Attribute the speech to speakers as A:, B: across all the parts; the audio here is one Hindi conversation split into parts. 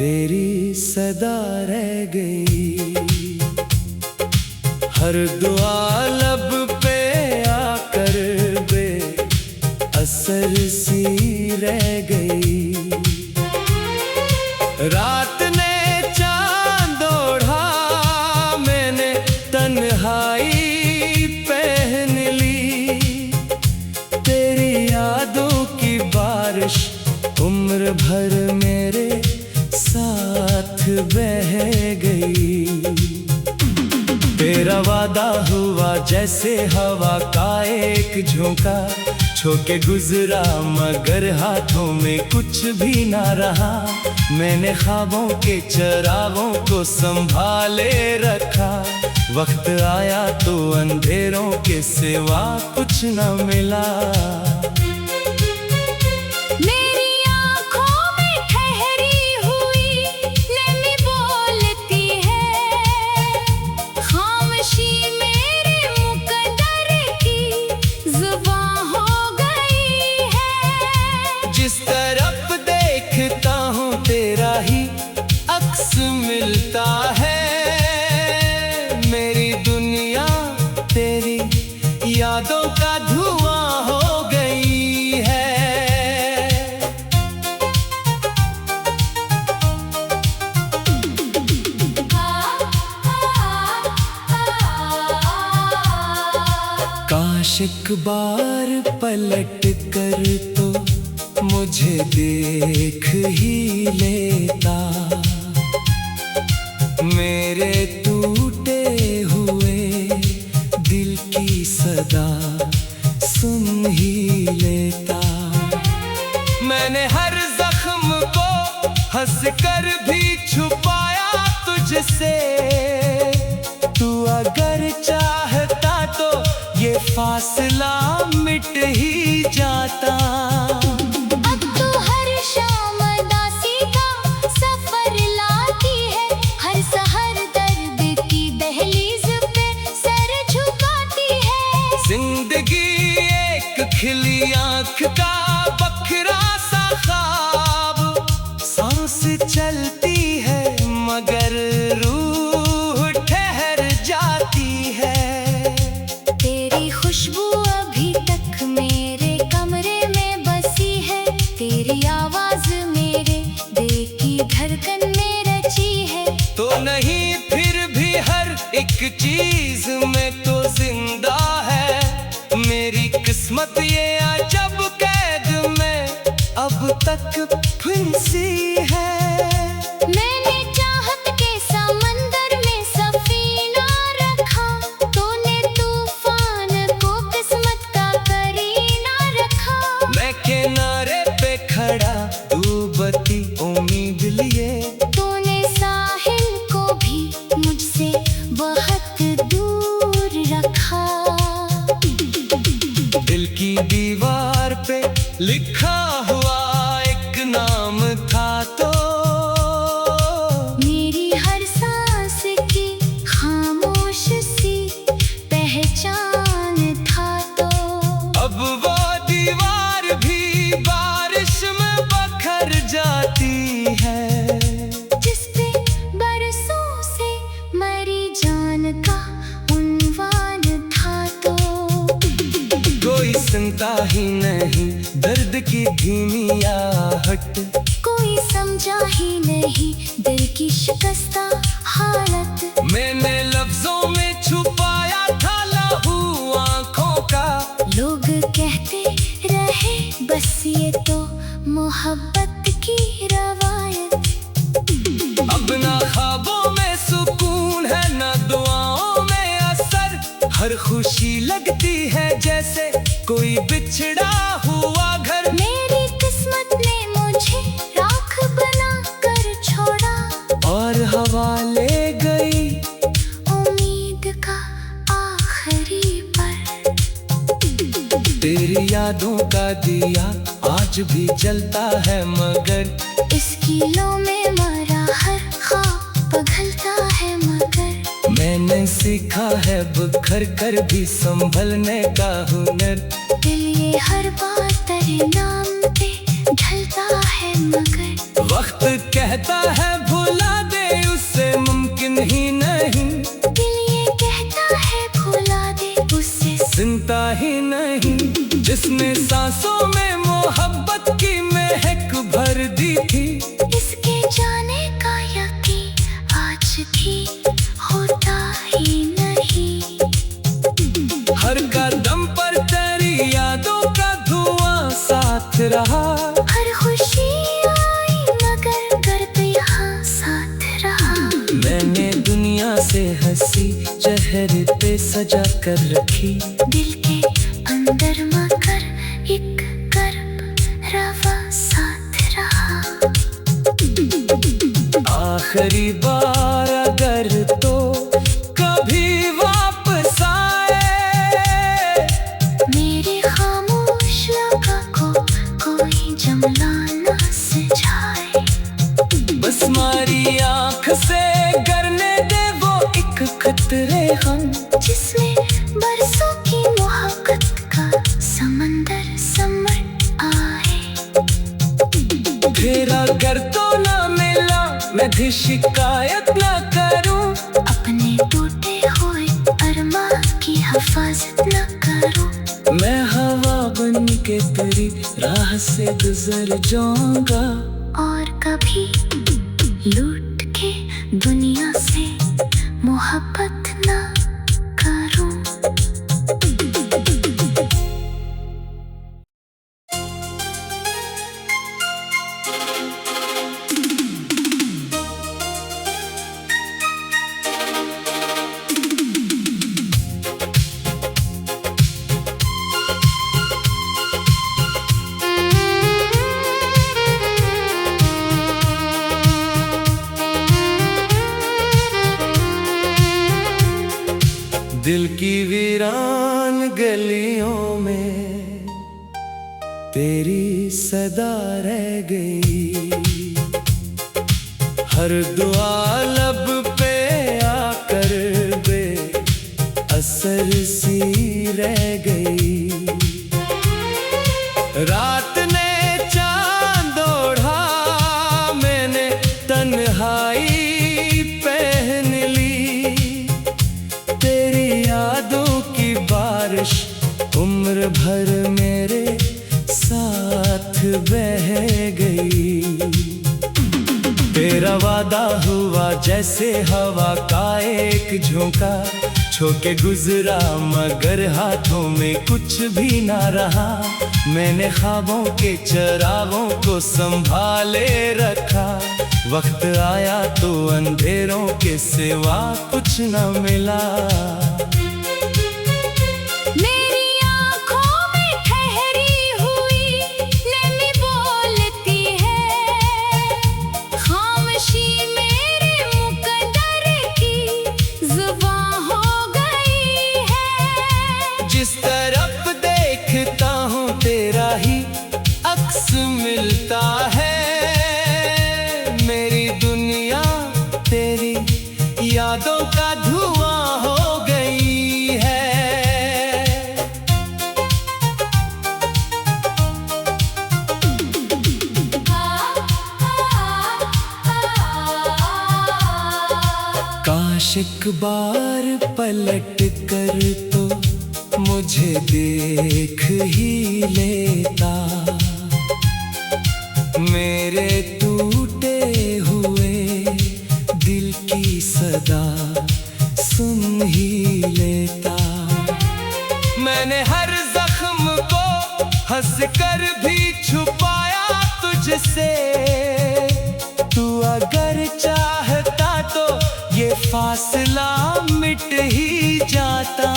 A: तेरी सदा रह गई, हर दुआ लब पे आकर बे असर सी रह गई। रात ने चांद ओढ़ा, मैंने तन्हाई पहन ली। तेरी यादों की बारिश उम्र भर मेरे साथ बह गई। तेरा वादा हुआ जैसे हवा का एक झोंका, छोके गुजरा मगर हाथों में कुछ भी ना रहा। मैंने ख्वाबों के चरागों को संभाले रखा, वक्त आया तो अंधेरों के सिवा कुछ न मिला। जिस तरफ देखता हूँ तेरा ही अक्स मिलता है। मेरी दुनिया तेरी यादों का धुआं हो गई है। काश एक बार पलट कर तो मुझे देख ही लेता, मेरे टूटे हुए दिल की सदा सुन ही लेता। मैंने हर जख्म को हंस कर भी छुपाया तुझसे, तू अगर चाहता तो ये फासला मिट ही जाता। जिंदगी एक खिली आँख का बखरा सा ख्वाब, सांस चलती है मगर रूह ठहर जाती है।
B: तेरी खुशबू अभी तक मेरे कमरे में बसी है, तेरी आवाज मेरे दिल की धड़कन में रची है।
A: तो नहीं फिर भी हर एक चीज में तो जिंदा है। मेरी किस्मत ये अजब कैद में अब तक फंसी है।
B: मैंने चाहत के समंदर में सफीना रखा, तूने तूफान को किस्मत का करीना रखा।
A: मैं किनारे पे खड़ा डूबती उम्मीद लिए,
B: तूने साहिल को भी मुझसे बहुत दूर रखा।
A: दिल की दीवार पे लिखा हुआ एक नाम था तो,
B: मेरी हर सांस की खामोश सी पहचान था तो।
A: अब वो दीवार भी बारिश में बखर जाती है,
B: जिस पे बरसों से मरी जान का उन्वान था तो।
A: कोई सुनता ही नहीं दर्द की धीमी आहट,
B: कोई समझा ही नहीं दिल की शिकस्ता हालत।
A: मैंने लफ्जों में छुपाया था लहू आंखों का,
B: लोग कहते रहे बस ये तो मोहब्बत की रवायत।
A: अब ना ख्वाबों में सुकून है ना दुआओं में असर, हर खुशी लगती है जैसे कोई बिछड़ा हुआ घर।
B: मेरी किस्मत ने मुझे राख बना कर छोड़ा,
A: और हवा ले गई
B: उम्मीद का आखिरी पल।
A: तेरी यादों का दिया आज भी जलता है मगर
B: इस किलो में मरा हर ख्वाब पिघलता है मगर।
A: मैंने सीखा है बिखर कर भी संभलने का हुनर।
B: दिल ये हर बार तेरे नाम पे ढलता है मगर
A: वक्त कहता है भुला दे उससे मुमकिन ही नहीं,
B: दिल ये कहता है भुला दे उससे
A: सुनता ही नहीं। जिसने सांसों में मोहब्बत की महक भर दी थी,
B: इसके जाने का यकीन आज भी होता ही नहीं।
A: हर कदम पर तेरी यादों का धुआं साथ रहा,
B: हर खुशी आई मगर गर्द यहाँ साथ रहा।
A: मैंने दुनिया से हंसी चेहरे पे सजा कर रखी,
B: दिल के अंदर मगर एक कर्ब रवा साथ रहा।
A: आखिरी बार अगर तो कभी वापस आए,
B: मेरे खामोश लबों को कोई जमला न सुझाए।
A: बस मारी आँख से करने दे वो एक खतरे हम,
B: जिसमें बरसों की मोहब्बत का समंदर समट आए।
A: फिर अगर तो ना मिला मैं भी शिकायत ना करूं,
B: अपने टूटे हुए अरमा की हिफाजत न करूं।
A: मैं हवा बन के तेरी राह से गुजर जाऊंगा,
B: और कभी लूट के दुनिया से मोहब्बत न करूं।
A: दिल की वीरान गलियों में तेरी सदा रह गई, हर दुआ लब पे आकर बे असर सी रह गई। रात ने चांद ओढ़ा, मैंने तन्हाई पहन ली, तेरी यादों की बारिश उम्र भर मेरे साथ बह गई। तेरा वादा हुआ जैसे हवा का एक झोंका, छोके गुजरा मगर हाथों में कुछ भी ना रहा। मैंने ख्वाबों के चरागों को संभाले रखा, वक्त आया तो अंधेरों के सिवा कुछ न मिला।
B: मेरी आँखों में ठहरी हुई नमी बोलती है, खामोशी मेरे मुकद्दर की जुबान हो गई है।
A: जिस तरफ देखता हूँ तेरा ही अक्स मिलता है, मेरी दुनिया तेरी यादों का धुआं हो गई है। काश एक बार पलट कर तो मुझे देख ही लेता, मेरे टूटे हुए दिल की सदा सुन ही लेता। मैंने हर जख्म को हंस कर भी छुपाया तुझसे, तू अगर चाहता तो ये फासला मिट ही जाता।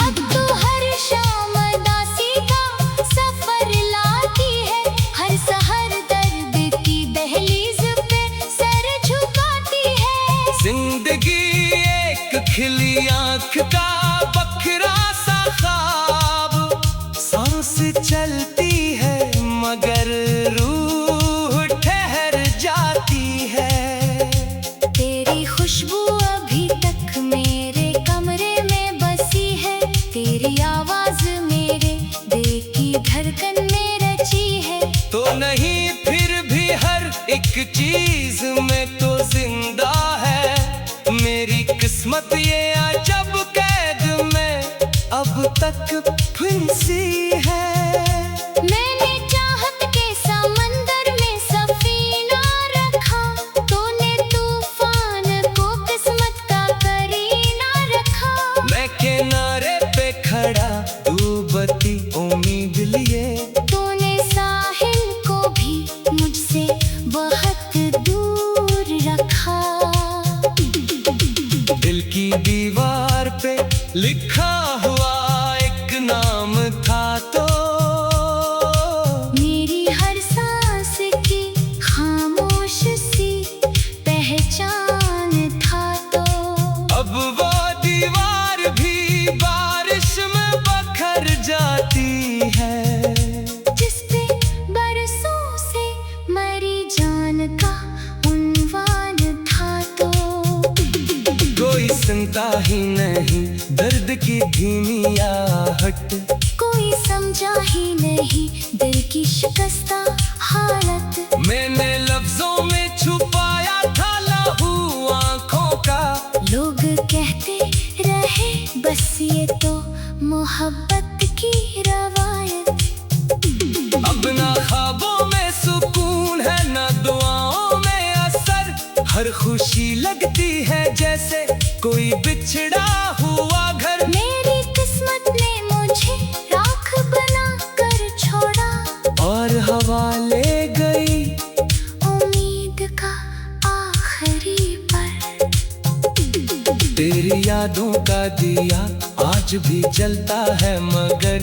B: अब तो हर शाम दासी का सफर लाती है, हर सहर दर्द की दहलीज पे सर झुकाती है।
A: जिंदगी एक खिली आँख का बखरा सा ख्वाब, सांस चलती है मगर रूह ठहर जाती है।
B: तेरी खुशबू अभी तक मेरे कमरे में बसी है, तेरी आवाज मेरे दिल की धड़कन में रची है।
A: तो नहीं फिर भी हर एक चीज में तो जिंदा है, मेरी किस्मत ये अजब कैद में अब तक फंसी है।
B: मैंने चाहत के समंदर में सफीना रखा, तूने तूफान को किस्मत का करीना रखा।
A: मैं किनारे पे खड़ा डूबती उम्मीद लिए,
B: तूने साहिल को भी मुझसे बहुत दूर रखा।
A: दिल की दीवार पे लिखा हुआ एक नाम था तो,
B: मेरी हर सांस की खामोश सी पहचान था तो।
A: अब वो दीवार भी बारिश में बखर जाती है,
B: जिस पे बरसों से मरी जान का उन्वान था तो।
A: कोई सुनता ही नहीं दर्द की धीमी आहट,
B: कोई समझा ही नहीं दिल की शिकस्ता हालत।
A: मैंने लफ्जों में छुपाया था लहू आंखों का।
B: लोग कहते रहे बस ये तो मोहब्बत की रवायत।
A: अब ना ख्वाबों में सुकून है ना दुआओं में असर, हर खुशी लगती है जैसे कोई बिछड़ा हुआ घर।
B: मेरी किस्मत ने मुझे राख बना कर छोड़ा,
A: और हवा ले गई
B: उम्मीद का आखिरी पल।
A: तेरी यादों का दिया आज भी जलता है, मगर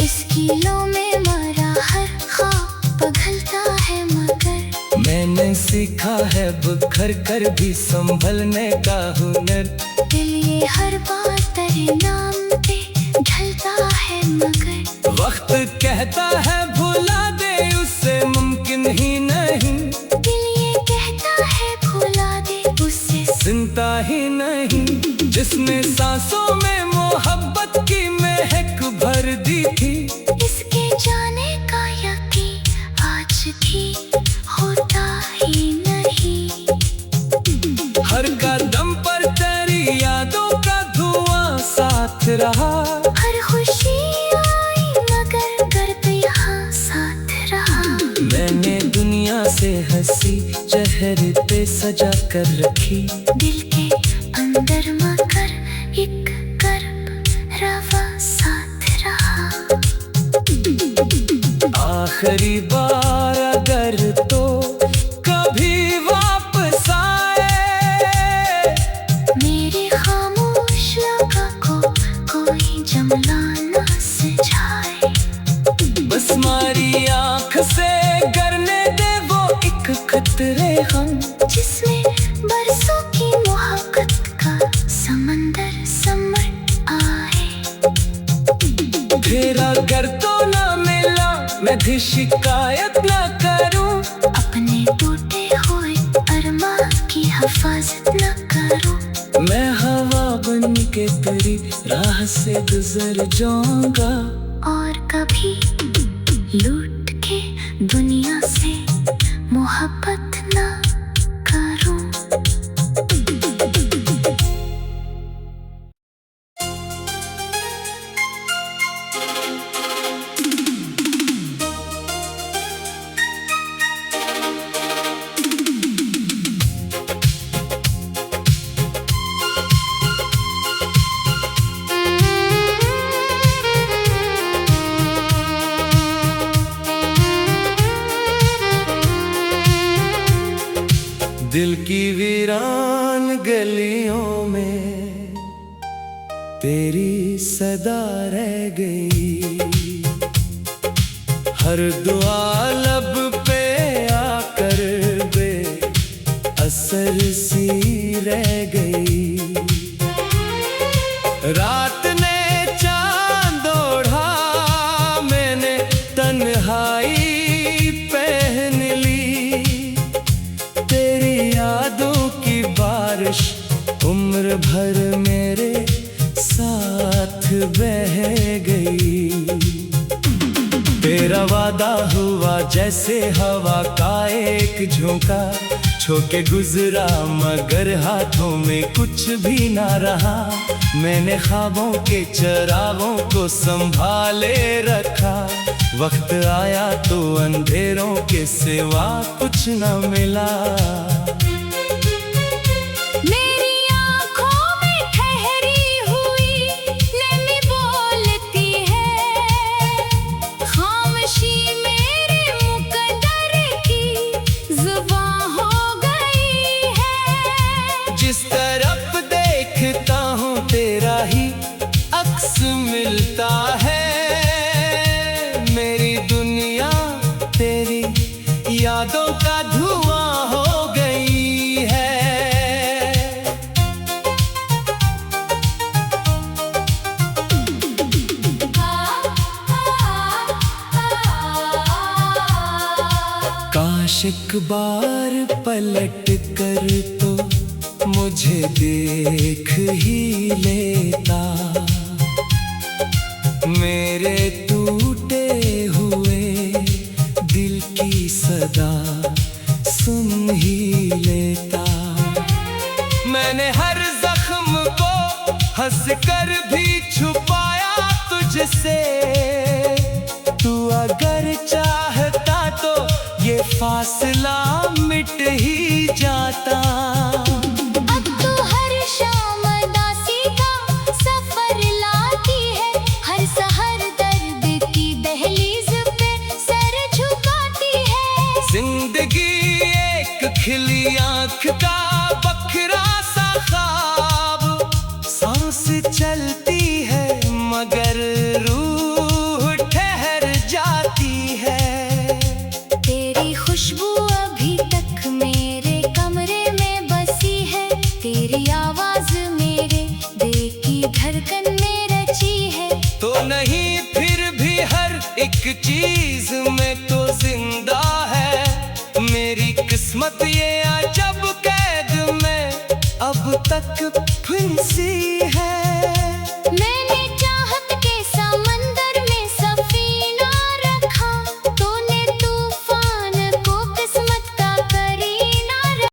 B: इस कीलों में मरा हर ख्वाब पिघलता है मगर।
A: मैंने सीखा है बिखर कर भी संभलने का हुनर।
B: दिल ये हर बात तेरे नाम पे ढलता है मगर।
A: वक्त कहता है भुला दे उससे मुमकिन ही नहीं,
B: दिल ये कहता है भुला दे उससे
A: सुनता ही नहीं। जिसने सांसों में मोहब्बत की महक भर दी थी,
B: इसके जाने का यकीन आज भी होता ही नहीं।
A: हर कदम पर तेरी यादों का धुआं साथ रहा।
B: हर खुशी आई मगर गर्व यहाँ साथ रहा।
A: मैंने दुनिया से हंसी चेहरे पे सजा कर रखी,
B: दिल के अंदर मगर एक कर्ब रवा साथ रहा।
A: आखिरी बार अगर तो कभी वापस आए,
B: मेरे खामोश लबों को कोई जमला न सजाए।
A: बस मारी आँख से करने दे वो एक खतरे हम,
B: जिसमें बरसों की मोहब्बत का समंदर समट आए।
A: फिर अगर तो ना मिला मैं भी शिकायत ना करूं,
B: अपने टूटे हुए अरमां की हिफाजत न करूं।
A: मैं हवा बन के तेरी राह से गुजर जाऊंगा,
B: और कभी लूट के दुनिया से मोहब्बत न करूं।
A: दिल की वीरान गलियों में तेरी सदा रह गई, हर दुआ लब पे आकर बे असर सी रह गई। रात ने चांद ओढ़ा मैंने तन्हाई पहन ली, तेरी यादों की बारिश उम्र भर मेरे साथ बह गई। तेरा वादा हुआ जैसे हवा का एक झोंका, छोके गुजरा मगर हाथों में कुछ भी ना रहा। मैंने ख्वाबों के चरागों को संभाले रखा, वक्त आया तो अंधेरों के सिवा कुछ न मिला।
B: मेरी आँखों में ठहरी हुई नमी बोलती है, खामोशी मेरे मुकद्दर की जुबां हो गई है।
A: जिस तरफ देखता हूँ तेरा ही अक्स मिलता है, मेरी दुनिया तेरी यादों का धुआं हो गई है। काश एक बार पलट कर तो मुझे देख ही लेता, मेरे टूटे हुए दिल की सदा सुन ही लेता। मैंने हर जख्म को हंस कर भी छुपाया तुझसे, तू अगर चाहता तो ये फासला मिट ही जाता।
B: अब तो हर शाम दासी का सफर लाती है, हर सहर दर्द की दहलीज पे सर झुकाती है।
A: जिंदगी एक खिली आँख का बखरा सा ख्वाब, सांस चलती है मगर रूह ठहर जाती है।
B: तेरी खुशबू अभी तक मेरे कमरे में बसी है, तेरी आवाज मेरे दिल की धड़कन में रची है।
A: तो नहीं फिर भी हर एक चीज में तो जिंदा है, मेरी किस्मत ये अजब कैद में अब तक फंसी है।